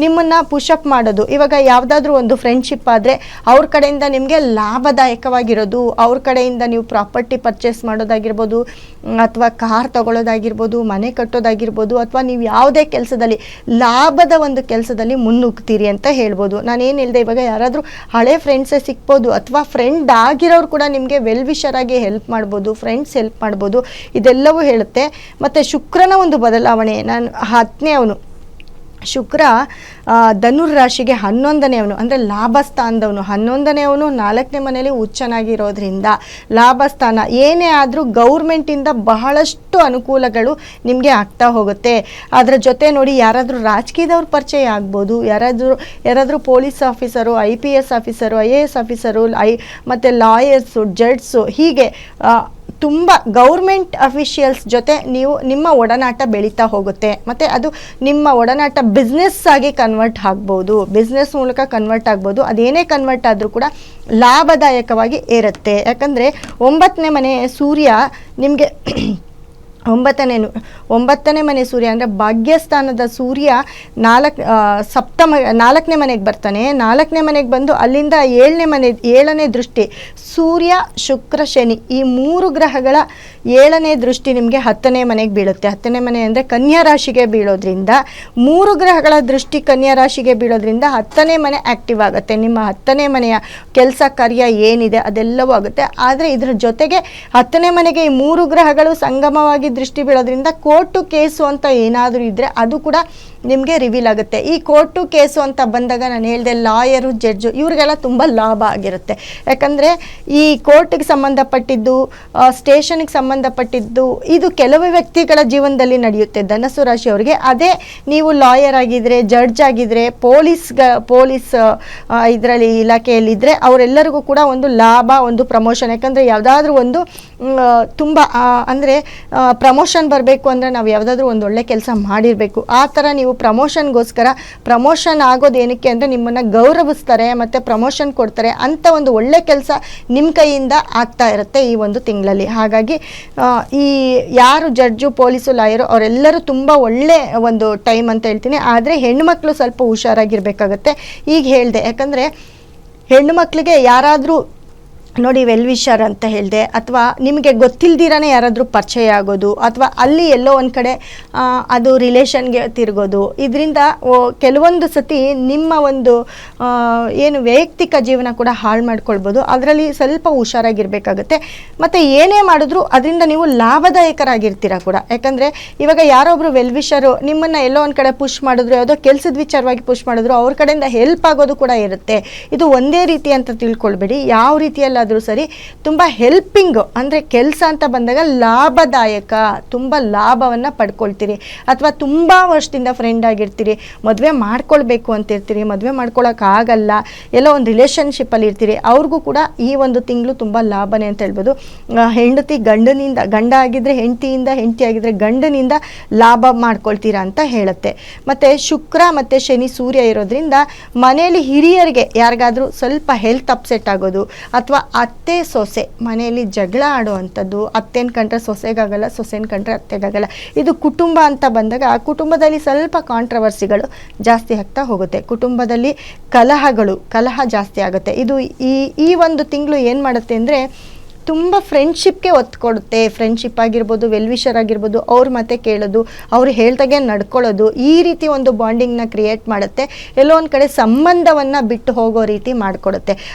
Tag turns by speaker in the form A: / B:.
A: ನಿಮ್ಮನ್ನು ಪುಷಪ್ ಮಾಡೋದು. ಇವಾಗ ಯಾವುದಾದ್ರೂ ಒಂದು ಫ್ರೆಂಡ್ಶಿಪ್ ಆದರೆ ಅವ್ರ ಕಡೆಯಿಂದ ನಿಮಗೆ ಲಾಭದಾಯಕವಾಗಿರೋದು, ಅವ್ರ ಕಡೆಯಿಂದ ನೀವು ಪ್ರಾಪರ್ಟಿ ಪರ್ಚೇಸ್ ಮಾಡೋದಾಗಿರ್ಬೋದು, ಅಥವಾ ಕಾರ್ ತಗೊಳ್ಳೋದಾಗಿರ್ಬೋದು, ಮನೆ ಕಟ್ಟೋದಾಗಿರ್ಬೋದು, ಅಥವಾ ನೀವು ಯಾವುದೇ ಕೆಲಸದಲ್ಲಿ ಲಾಭದ ಒಂದು ಕೆಲಸದಲ್ಲಿ ಮುನ್ನುಗ್ತೀರಿ ಅಂತ ಹೇಳ್ಬೋದು. ನಾನೇನು ಹೇಳಿದೆ, ಇವಾಗ ಯಾರಾದರೂ ಹಳೆ ಫ್ರೆಂಡ್ಸೇ ಸಿಕ್ಬೋದು, ಅಥವಾ ಫ್ರೆಂಡ್ ಆಗಿರೋರು ಕೂಡ ನಿಮಗೆ ವೆಲ್ ವಿಷರ್ ಆಗಿ ಹೆಲ್ಪ್ ಮಾಡ್ಬೋದು, ಫ್ರೆಂಡ್ಸ್ ಹೆಲ್ಪ್ ಮಾಡ್ಬೋದು, ಇದೆಲ್ಲವೂ ಹೇಳುತ್ತೆ. ಮತ್ತು ಶುಕ್ರನ ಒಂದು ಬದಲಾವಣೆ, ನಾನು 10ನೇ ಅವನು ಶುಕ್ರ ಧನುರ್ ರಾಶಿಗೆ 11ನೇ ಅವನು, ಅಂದರೆ ಲಾಭಸ್ಥಾನದವನು. 11ನೇ ಅವನು 4ನೇ ಮನೆಯಲ್ಲಿ ಉಚ್ಚನಾಗಿರೋದ್ರಿಂದ ಲಾಭಸ್ಥಾನ, ಏನೇ ಆದರೂ ಗೌರ್ಮೆಂಟಿಂದ ಬಹಳಷ್ಟು ಅನುಕೂಲಗಳು ನಿಮಗೆ ಆಗ್ತಾ ಹೋಗುತ್ತೆ. ಅದರ ಜೊತೆ ನೋಡಿ, ಯಾರಾದರೂ ರಾಜಕೀಯದವ್ರ ಪರಿಚಯ ಆಗ್ಬೋದು, ಯಾರಾದರೂ police officer, IPS officer, IAS officer, ಮತ್ತು ಲಾಯರ್ಸು, ಜಡ್ಜು, ಹೀಗೆ ತುಂಬ ಗೌರ್ಮೆಂಟ್ ಅಫಿಷಿಯಲ್ಸ್ ಜೊತೆ ನಿಮ್ಮ ಒಡನಾಟ ಬೆಳೀತಾ ಹೋಗುತ್ತೆ. ಮತ್ತು ಅದು ನಿಮ್ಮ ಒಡನಾಟ ಬಿಸ್ನೆಸ್ ಆಗಿ ಕನ್ವರ್ಟ್ ಆಗ್ಬೋದು, ಬಿಸ್ನೆಸ್ ಮೂಲಕ ಕನ್ವರ್ಟ್ ಆಗ್ಬೋದು. ಅದೇನೇ ಕನ್ವರ್ಟ್ ಆದರೂ ಕೂಡ ಲಾಭದಾಯಕವಾಗಿ ಇರುತ್ತೆ. ಯಾಕಂದರೆ 9ನೇ ಮನೆ ಸೂರ್ಯ ನಿಮಗೆ 9ನೇ ಮನೆ ಸೂರ್ಯ ಅಂದರೆ ಭಾಗ್ಯಸ್ಥಾನದ ಸೂರ್ಯ 4ನೇ ಮನೆಗೆ ಬರ್ತಾನೆ. 4ನೇ ಮನೆಗೆ ಬಂದು ಅಲ್ಲಿಂದ 7ನೇ ದೃಷ್ಟಿ, ಸೂರ್ಯ ಶುಕ್ರ ಶನಿ ಈ 3 ಗ್ರಹಗಳ 7ನೇ ದೃಷ್ಟಿ ನಿಮಗೆ 10ನೇ ಮನೆಗೆ ಬೀಳುತ್ತೆ. 10ನೇ ಮನೆ ಅಂದರೆ ಕನ್ಯಾ ರಾಶಿಗೆ ಬೀಳೋದ್ರಿಂದ, 3 ಗ್ರಹಗಳ ದೃಷ್ಟಿ ಕನ್ಯಾ ರಾಶಿಗೆ ಬೀಳೋದ್ರಿಂದ 10ನೇ ಮನೆ ಆ್ಯಕ್ಟಿವ್ ಆಗುತ್ತೆ. ನಿಮ್ಮ 10ನೇ ಮನೆಯ ಕೆಲಸ ಕಾರ್ಯ ಏನಿದೆ ಅದೆಲ್ಲವೂ ಆಗುತ್ತೆ. ಆದರೆ ಇದರ ಜೊತೆಗೆ 10ನೇ ಮನೆಗೆ ಈ 3 ಗ್ರಹಗಳು ಸಂಗಮವಾಗಿ ದೃಷ್ಟಿ ಬೀಳೋದ್ರಿಂದ ಕೋರ್ಟು ಕೇಸು ಅಂತ ಏನಾದರೂ ಇದ್ದರೆ ಅದು ಕೂಡ ನಿಮಗೆ ರಿವೀಲ್ ಆಗುತ್ತೆ. ಈ ಕೋರ್ಟು ಕೇಸು ಅಂತ ಬಂದಾಗ ನಾನು ಹೇಳಿದೆ, ಲಾಯರು, ಜಡ್ಜು ಇವ್ರಿಗೆಲ್ಲ ತುಂಬ ಲಾಭ ಆಗಿರುತ್ತೆ. ಯಾಕಂದರೆ ಈ ಕೋರ್ಟಿಗೆ ಸಂಬಂಧಪಟ್ಟಿದ್ದು, ಸ್ಟೇಷನ್ಗೆ ಸಂಬಂಧಪಟ್ಟಿದ್ದು, ಇದು ಕೆಲವು ವ್ಯಕ್ತಿಗಳ ಜೀವನದಲ್ಲಿ ನಡೆಯುತ್ತೆ ಧನಸ್ಸು ರಾಶಿಯವರಿಗೆ. ಅದೇ ನೀವು ಲಾಯರ್ ಆಗಿದ್ದರೆ, ಜಡ್ಜ್ ಆಗಿದ್ದರೆ, ಪೊಲೀಸ್ ಇದರಲ್ಲಿ ಇಲಾಖೆಯಲ್ಲಿದ್ದರೆ ಅವರೆಲ್ಲರಿಗೂ ಕೂಡ ಒಂದು ಲಾಭ, ಒಂದು ಪ್ರಮೋಷನ್. ಯಾಕಂದರೆ ಯಾವುದಾದ್ರೂ ಒಂದು ತುಂಬ ಅಂದರೆ ಪ್ರಮೋಷನ್ ಬರಬೇಕು ಅಂದರೆ ನಾವು ಯಾವುದಾದ್ರೂ ಒಂದು ಒಳ್ಳೆ ಕೆಲಸ ಮಾಡಿರಬೇಕು. ಆ ಥರ ನೀವು ಪ್ರಮೋಷನ್ ಆಗೋದು ಏನಕ್ಕೆ ಅಂದರೆ ನಿಮ್ಮನ್ನು ಗೌರವಿಸ್ತಾರೆ ಮತ್ತು ಪ್ರಮೋಷನ್ ಕೊಡ್ತಾರೆ ಅಂತ ಒಂದು ಒಳ್ಳೆ ಕೆಲಸ ನಿಮ್ಮ ಕೈಯಿಂದ ಆಗ್ತಾ ಇರುತ್ತೆ ಈ ಒಂದು ತಿಂಗಳಲ್ಲಿ. ಹಾಗಾಗಿ ಈ ಯಾರು ಜಡ್ಜು, ಪೊಲೀಸು, ಲಾಯರು ಅವರೆಲ್ಲರೂ ತುಂಬ ಒಳ್ಳೆ ಒಂದು ಟೈಮ್ ಅಂತ ಹೇಳ್ತೀನಿ. ಆದರೆ ಹೆಣ್ಣುಮಕ್ಕಳು ಸ್ವಲ್ಪ ಹುಷಾರಾಗಿರಬೇಕಾಗತ್ತೆ. ಈಗ ಹೇಳಿದೆ, ಯಾಕಂದರೆ ಹೆಣ್ಣು ಮಕ್ಕಳಿಗೆ ಯಾರಾದರೂ ನೋಡಿ ವೆಲ್ ವಿಷರ್ ಅಂತ ಹೇಳಿದೆ, ಅಥವಾ ನಿಮಗೆ ಗೊತ್ತಿಲ್ದಿರಾನೆ ಯಾರಾದರೂ ಪರಿಚಯ ಆಗೋದು, ಅಥವಾ ಅಲ್ಲಿ ಎಲ್ಲೋ ಒಂದು ಕಡೆ ಅದು ರಿಲೇಷನ್ಗೆ ತಿರುಗೋದು, ಇದರಿಂದ ಕೆಲವೊಂದು ಸತಿ ನಿಮ್ಮ ಒಂದು ಏನು ವೈಯಕ್ತಿಕ ಜೀವನ ಕೂಡ ಹಾಳು ಮಾಡ್ಕೊಳ್ಬೋದು. ಅದರಲ್ಲಿ ಸ್ವಲ್ಪ ಹುಷಾರಾಗಿರಬೇಕಾಗತ್ತೆ. ಮತ್ತು ಏನೇ ಮಾಡಿದ್ರೂ ಅದರಿಂದ ನೀವು ಲಾಭದಾಯಕರಾಗಿರ್ತೀರ ಕೂಡ. ಯಾಕಂದರೆ ಇವಾಗ ಯಾರೊಬ್ಬರು ವೆಲ್ ವಿಷರು ನಿಮ್ಮನ್ನು ಎಲ್ಲೋ ಒಂದು ಕಡೆ ಪುಷ್ ಮಾಡಿದ್ರು, ಯಾವುದೋ ಕೆಲಸದ ವಿಚಾರವಾಗಿ ಪುಷ್ ಮಾಡಿದ್ರು, ಅವ್ರ ಕಡೆಯಿಂದ ಹೆಲ್ಪ್ ಆಗೋದು ಕೂಡ ಇರುತ್ತೆ. ಇದು ಒಂದೇ ರೀತಿ ಅಂತ ತಿಳ್ಕೊಳ್ಬೇಡಿ, ಯಾವ ರೀತಿಯಲ್ಲಿ ಸರಿ. ತುಂಬ ಹೆಲ್ಪಿಂಗ್ ಅಂದರೆ ಕೆಲಸ ಅಂತ ಬಂದಾಗ ಲಾಭದಾಯಕ, ತುಂಬ ಲಾಭವನ್ನು ಪಡ್ಕೊಳ್ತೀರಿ. ಅಥವಾ ತುಂಬ ವರ್ಷದಿಂದ ಫ್ರೆಂಡ್ ಆಗಿರ್ತೀರಿ, ಮದುವೆ ಮಾಡ್ಕೊಳ್ಬೇಕು ಅಂತಿರ್ತೀರಿ, ಮದುವೆ ಮಾಡ್ಕೊಳಕ್ಕಾಗಲ್ಲ, ಎಲ್ಲೋ ಒಂದು ರಿಲೇಷನ್ಶಿಪ್ಪಲ್ಲಿ ಇರ್ತೀರಿ, ಅವ್ರಿಗೂ ಕೂಡ ಈ ಒಂದು ತಿಂಗಳು ತುಂಬ ಲಾಭನೇ ಅಂತ ಹೇಳ್ಬೋದು. ಹೆಂಡತಿ ಗಂಡನಿಂದ, ಗಂಡ ಆಗಿದ್ರೆ ಹೆಂಡತಿಯಿಂದ, ಹೆಂಡತಿ ಆಗಿದ್ರೆ ಗಂಡನಿಂದ ಲಾಭ ಮಾಡ್ಕೊಳ್ತೀರಾ ಅಂತ ಹೇಳುತ್ತೆ. ಮತ್ತು ಶುಕ್ರ ಮತ್ತು ಶನಿ ಸೂರ್ಯ ಇರೋದ್ರಿಂದ ಮನೆಯಲ್ಲಿ ಹಿರಿಯರಿಗೆ ಯಾರಿಗಾದರೂ ಸ್ವಲ್ಪ ಹೆಲ್ತ್ ಅಪ್ಸೆಟ್ ಆಗೋದು, ಅಥವಾ ಅತ್ತೆ ಸೊಸೆ ಮನೆಯಲ್ಲಿ ಜಗಳ ಆಡುವಂಥದ್ದು, ಅತ್ತೆನ ಕಂಡ್ರೆ ಸೊಸೆಗಾಗಲ್ಲ, ಸೊಸೆನ ಕಂಡ್ರೆ ಅತ್ತೆಗಾಗಲ್ಲ. ಇದು ಕುಟುಂಬ ಅಂತ ಬಂದಾಗ ಆ ಕುಟುಂಬದಲ್ಲಿ ಸ್ವಲ್ಪ ಕಾಂಟ್ರವರ್ಸಿಗಳು ಜಾಸ್ತಿ ಆಗ್ತಾ ಹೋಗುತ್ತೆ. ಕುಟುಂಬದಲ್ಲಿ ಕಲಹ ಜಾಸ್ತಿ ಆಗುತ್ತೆ. ಇದು ಈ ಒಂದು ತಿಂಗಳು ಏನು ಮಾಡುತ್ತೆ ಅಂದರೆ ತುಂಬ ಫ್ರೆಂಡ್ಶಿಪ್ಗೆ ಒತ್ತು ಕೊಡುತ್ತೆ. ಫ್ರೆಂಡ್ಶಿಪ್ ಆಗಿರ್ಬೋದು, ವೆಲ್ ವಿಷರ್ ಆಗಿರ್ಬೋದು, ಅವ್ರ ಮತ್ತೆ ಕೇಳೋದು, ಅವ್ರು ಹೇಳ್ದಾಗೆ ನಡ್ಕೊಳ್ಳೋದು, ಈ ರೀತಿ ಒಂದು ಬಾಂಡಿಂಗ್ನ ಕ್ರಿಯೇಟ್ ಮಾಡುತ್ತೆ. ಎಲ್ಲೋ ಒಂದು ಕಡೆ ಸಂಬಂಧವನ್ನು ಬಿಟ್ಟು ಹೋಗೋ ರೀತಿ ಮಾಡಿಕೊಡುತ್ತೆ.